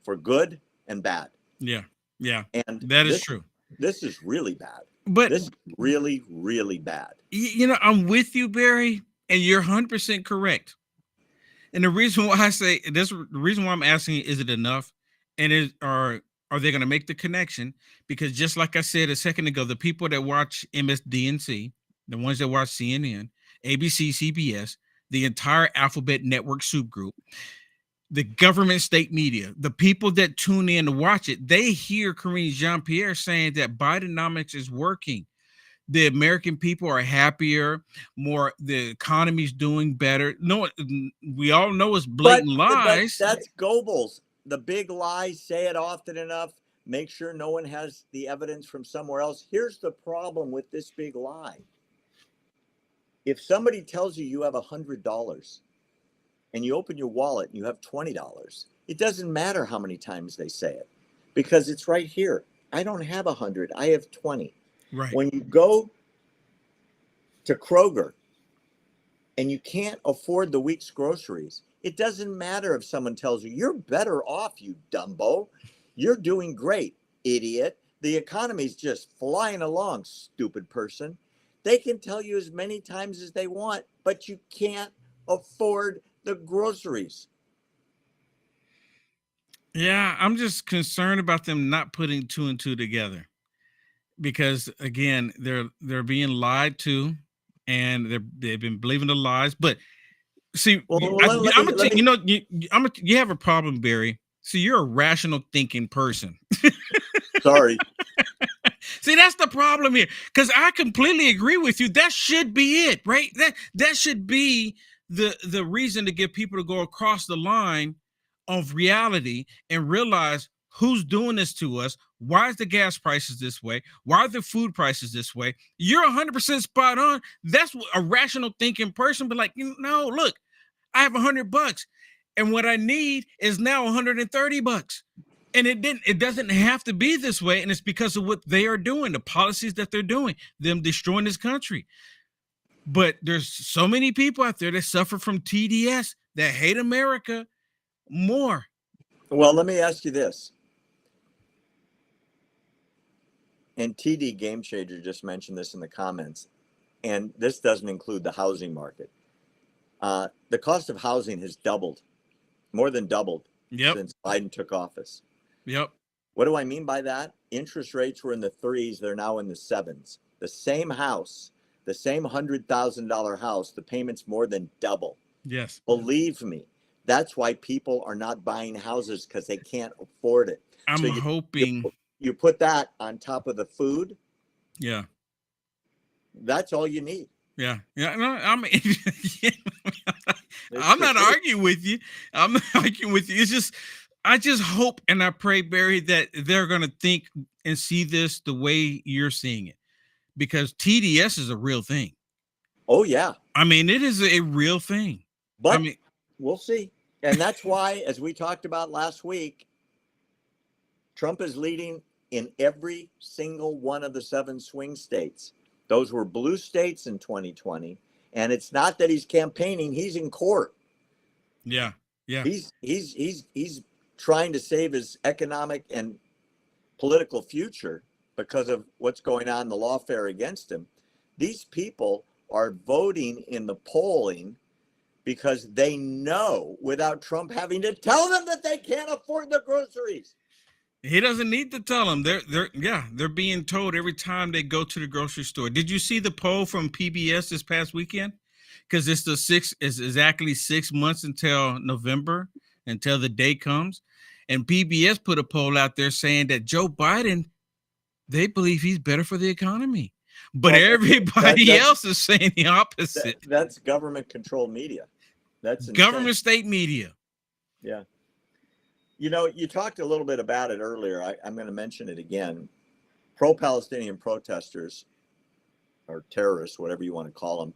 for good and bad. Yeah. Yeah. And that is true. This is really bad. But this is really, really bad. You know, I'm with you, Barry, and you're 100% correct. And the reason why I say this, the reason why I'm asking, is it enough? And are they going to make the connection? Because just like I said a second ago, the people that watch MSDNC, the ones that watch CNN, ABC, CBS, the entire Alphabet Network soup group, the government state media, the people that tune in to watch it, they hear Karine Jean-Pierre saying that Bidenomics is working. the American people are happier, the economy's doing better. No, we all know it's blatant lies. That's Goebbels. The big lie, say it often enough, make sure no one has the evidence from somewhere else. Here's the problem with this big lie. If somebody tells you you have $100 and you open your wallet and you have $20, it doesn't matter how many times they say it because it's right here. I don't have 100, I have 20. Right. When you go to Kroger and you can't afford the week's groceries, it doesn't matter if someone tells you you're better off, you dumbo. You're doing great, idiot. The economy's just flying along, stupid person. They can tell you as many times as they want, but you can't afford the groceries. Yeah, I'm just concerned about them not putting two and two together. Because again, they're being lied to, and they've been believing the lies. But see, you have a problem, Barry. See, you're a rational thinking person. Sorry. See, that's the problem here. Because I completely agree with you. That should be it, right? That should be the reason to get people to go across the line of reality and realize who's doing this to us. Why is the gas prices this way? Why are the food prices this way? You're 100% spot on. That's what a rational thinking person, but like, no, look, I have $100 and what I need is now $130. And it doesn't have to be this way. And it's because of what they are doing, the policies that they're doing, them destroying this country. But there's so many people out there that suffer from TDS that hate America more. Well, let me ask you this. And TD Game Changer just mentioned this in the comments, and this doesn't include the housing market. The cost of housing has doubled, more than doubled, since Biden took office. Yep. What do I mean by that? Interest rates were in the 3s. They're now in the 7s. The same house, the same $100,000 house, the payment's more than double. Yes. Believe me, that's why people are not buying houses because they can't afford it. I'm hoping you put that on top of the food. Yeah. That's all you need. Yeah. Yeah. No, I'm not arguing with you. I'm not arguing with you. It's just, I just hope and I pray, Barry, that they're going to think and see this the way you're seeing it, because TDS is a real thing. Oh, yeah. I mean, it is a real thing. But I mean, we'll see. And that's why, as we talked about last week, Trump is leading in every single one of the 7 swing states. Those were blue states in 2020. And it's not that he's campaigning, he's in court. Yeah. Yeah. He's trying to save his economic and political future because of what's going on in the lawfare against him. These people are voting in the polling because they know, without Trump having to tell them, that they can't afford the groceries. He doesn't need to tell them. They're being told every time they go to the grocery store. Did you see the poll from PBS this past weekend? Because it's exactly 6 months until November, until the day comes. And PBS put a poll out there saying that Joe Biden, they believe he's better for the economy. But everybody else is saying the opposite. That's government-controlled media. That's insane. Government state media. Yeah. You know, you talked a little bit about it earlier. I'm going to mention it again. Pro-Palestinian protesters, or terrorists, whatever you want to call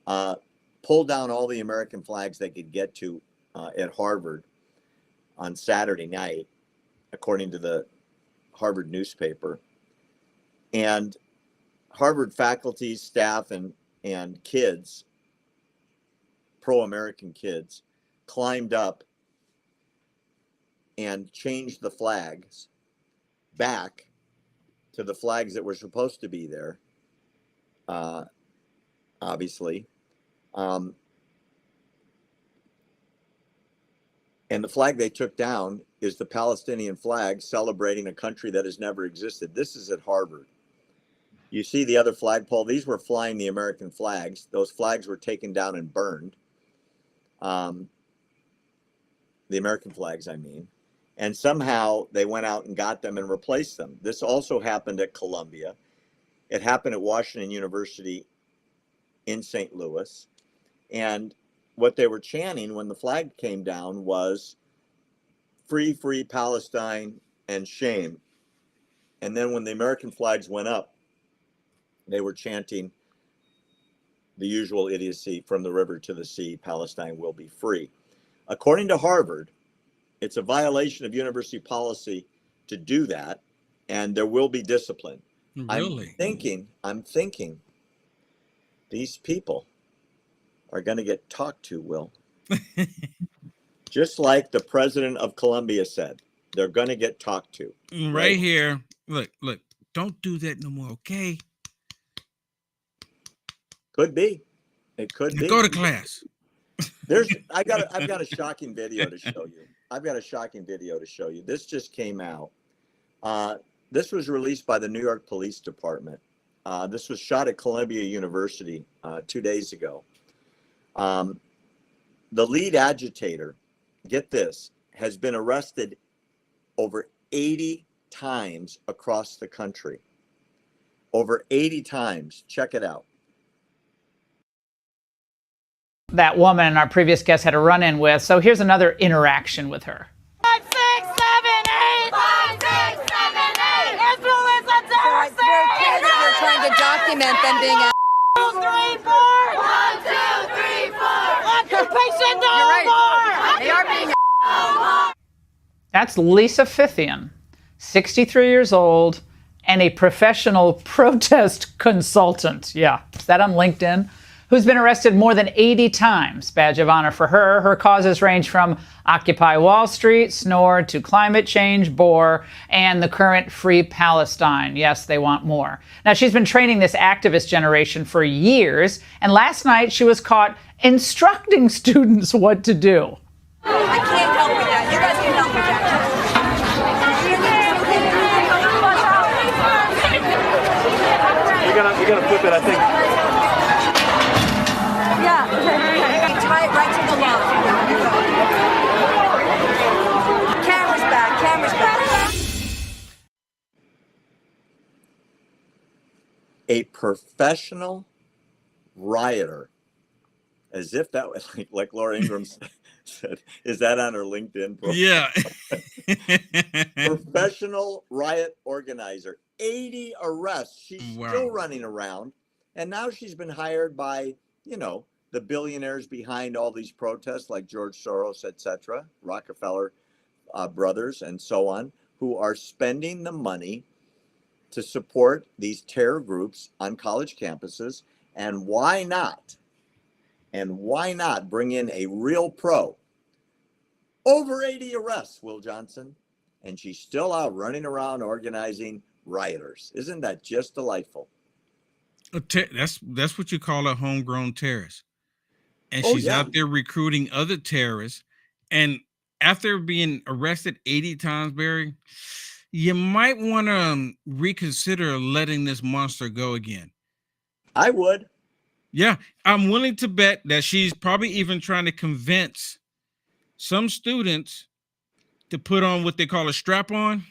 them, pulled down all the American flags they could get to at Harvard on Saturday night, according to the Harvard newspaper. And Harvard faculty, staff, and kids, pro-American kids, climbed up and changed the flags back to the flags that were supposed to be there, obviously. And the flag they took down is the Palestinian flag, celebrating a country that has never existed. This is at Harvard. You see the other flagpole. These were flying the American flags. Those flags were taken down and burned. The American flags, I mean. And somehow they went out and got them and replaced them. This also happened at Columbia. It happened at Washington University in St. Louis. And what they were chanting when the flag came down was free, free Palestine and shame. And then when the American flags went up, they were chanting the usual idiocy, from the river to the sea, Palestine will be free. According to Harvard, it's a violation of university policy to do that, and there will be discipline. Really? I'm thinking these people are going to get talked to, Will. Just like the president of Colombia said, they're going to get talked to. Right here. Look, don't do that no more, okay? Could be. It could be. Go to class. I've got a shocking video to show you. This just came out. This was released by the New York Police Department. This was shot at Columbia University 2 days ago. The lead agitator, get this, has been arrested over 80 times across the country. Over 80 times. Check it out. That woman our previous guest had a run-in with. So here's another interaction with her. 5, 6, 7, 8. 5, 6, 7, 8. Israel is a terrorist. They're trying to document them being. 1, 2, 3, 4. 1, 2, 3, 4. Occupation no more. They are being. That's Lisa Fithian, 63 years old, and a professional protest consultant. Yeah, is that on LinkedIn? Who's been arrested more than 80 times. Badge of honor for her. Her causes range from Occupy Wall Street, Snore, to climate change, Boer, and the current Free Palestine. Yes, they want more. Now, she's been training this activist generation for years, and last night she was caught instructing students what to do. I can't help with that. You guys can help with that. You're gonna flip it, I think. Yeah. Tie it right to the lawn. Camera's back. Camera's back. A professional rioter, as if that was like Laura Ingraham said, is that on her LinkedIn profile? Yeah. Professional riot organizer, 80 arrests. She's still running around. And now she's been hired by, the billionaires behind all these protests like George Soros, etc., Rockefeller brothers, and so on, who are spending the money to support these terror groups on college campuses. And why not? And why not bring in a real pro? Over 80 arrests, Will Johnson. And she's still out running around organizing rioters. Isn't that just delightful? That's what you call a homegrown terrorist. And she's out there recruiting other terrorists. And after being arrested 80 times, Barry, you might want to reconsider letting this monster go again. I would. Yeah, I'm willing to bet that she's probably even trying to convince some students to put on what they call a strap on.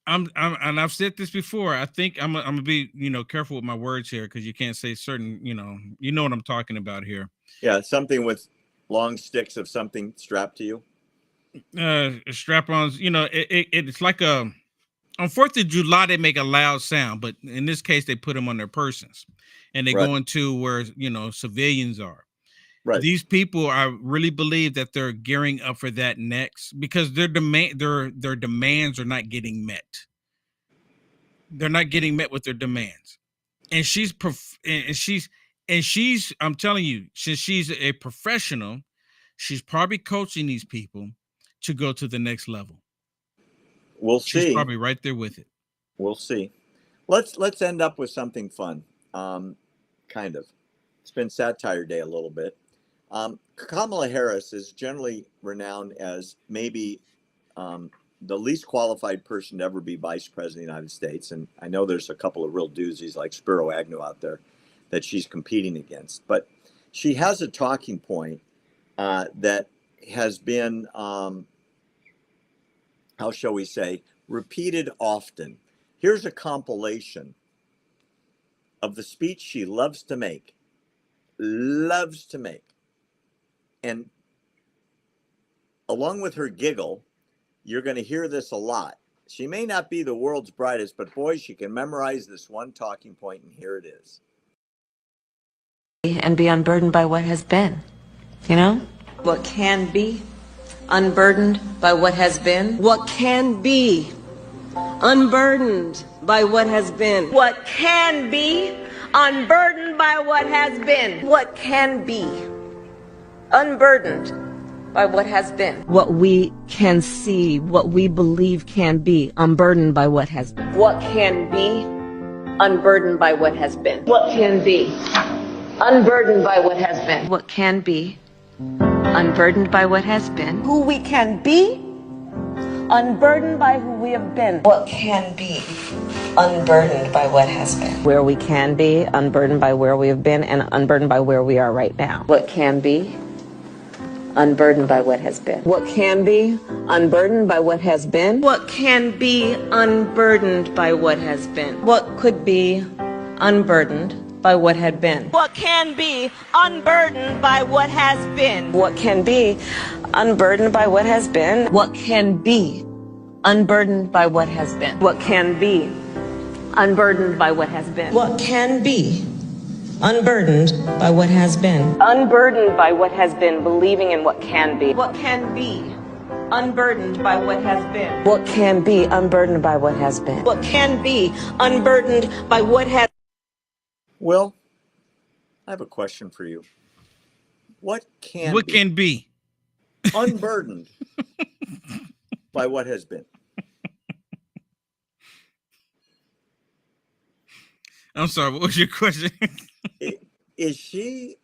And I've said this before. I think I'm gonna be, careful with my words here, because you can't say certain, you know what I'm talking about here. Yeah, something with long sticks of something strapped to you. Strap-ons, it's like on 4th of July they make a loud sound, but in this case they put them on their persons, and they go into where civilians are. Right. These people, I really believe that they're gearing up for that next, because their demands are not getting met. They're not getting met with their demands, and she's I'm telling you, since she's a professional, she's probably coaching these people to go to the next level. We'll see. She's probably right there with it. We'll see. Let's end up with something fun. Kind of. It's been satire day a little bit. Kamala Harris is generally renowned as maybe the least qualified person to ever be vice president of the United States. And I know there's a couple of real doozies like Spiro Agnew out there that she's competing against. But she has a talking point that has been, how shall we say, repeated often. Here's a compilation of the speech she loves to make. Loves to make. And along with her giggle, you're going to hear this a lot. She may not be the world's brightest, but boy, she can memorize this one talking point, and here it is. And be unburdened by what has been, you know? What can be unburdened by what has been. What can be unburdened by what has been. What can be unburdened by what has been. What can be unburdened by what has been. What we can see, what we believe can be unburdened by what has been. What can be unburdened by what has been. What can be unburdened by what has been. What can be unburdened by what has been. Who we can be unburdened by who we have been. What can be unburdened by what has been. Where we can be unburdened by where we have been and unburdened by where we are right now. What can be unburdened by what has been. What can be unburdened by what has been. What can be unburdened by what has been. What could be unburdened by what had been. What can be unburdened by what has been. What can be unburdened by what has been. What can be unburdened by what has been. What can be unburdened by what has been. What can be unburdened by what has been. Unburdened by what has been, believing in what can be. What can be unburdened by what has been. What can be unburdened by what has been. What can be unburdened by what has. Will, I have a question for you. What can be unburdened by what has been? I'm sorry, what was your question? Is she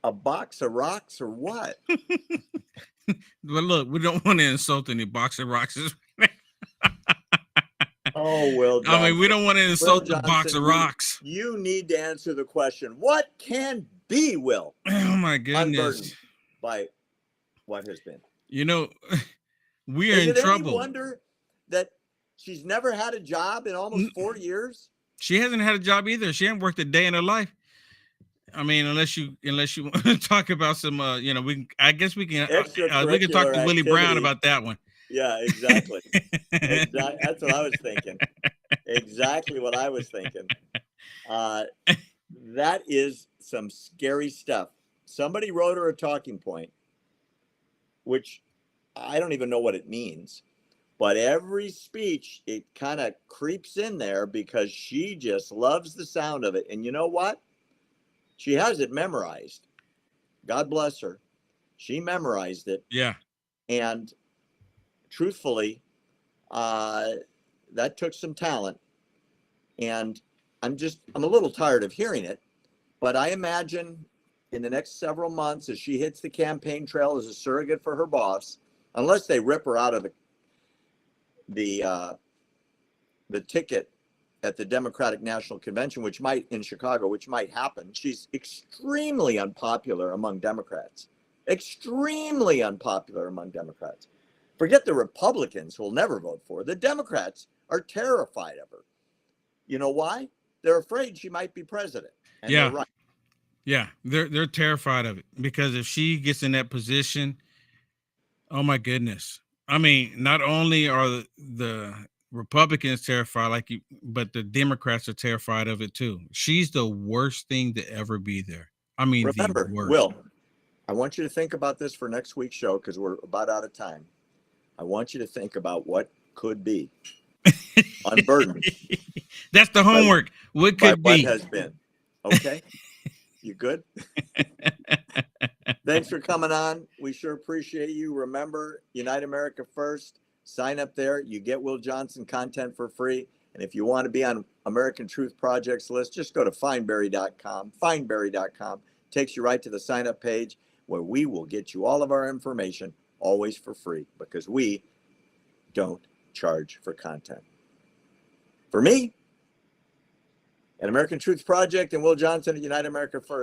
a box of rocks or what? Well, look, we don't want to insult any box of rocks. Oh, Will Johnson. I mean, we don't want to insult the box of rocks. You need to answer the question. What can be, Will? Oh, my goodness. Unburdened by what has been. You know, we are in trouble. Any wonder that she's never had a job in almost 4 years? She hasn't had a job either. She hasn't worked a day in her life. I mean, unless you want to talk about some, I guess we can talk to Willie Brown about that one. Yeah, exactly. That's what I was thinking. Exactly what I was thinking. That is some scary stuff. Somebody wrote her a talking point, which I don't even know what it means. But every speech, it kind of creeps in there because she just loves the sound of it. And you know what? She has it memorized. God bless her. She memorized it. Yeah. And truthfully, that took some talent. And I'm a little tired of hearing it. But I imagine in the next several months, as she hits the campaign trail as a surrogate for her boss, unless they rip her out of the ticket at the Democratic National Convention, in Chicago, which might happen. She's extremely unpopular among Democrats. Extremely unpopular among Democrats. Forget the Republicans who will never vote for her. The Democrats are terrified of her. You know why? They're afraid she might be president. And yeah. They're right. Yeah, they're terrified of it because if she gets in that position, oh my goodness. I mean, not only are the Republicans terrified, but the Democrats are terrified of it too. She's the worst thing to ever be there. I mean, remember, the worst. Will, I want you to think about this for next week's show because we're about out of time. I want you to think about what could be unburdened. That's the homework. What could be? What has been. Okay. You good? Thanks for coming on. We sure appreciate you. Remember, Unite America First. Sign up there. You get Will Johnson content for free. And if you want to be on American Truth Project's list, just go to findberry.com. Findberry.com takes you right to the sign up page where we will get you all of our information always for free because we don't charge for content. For me, at American Truth Project and Will Johnson at Unite America First.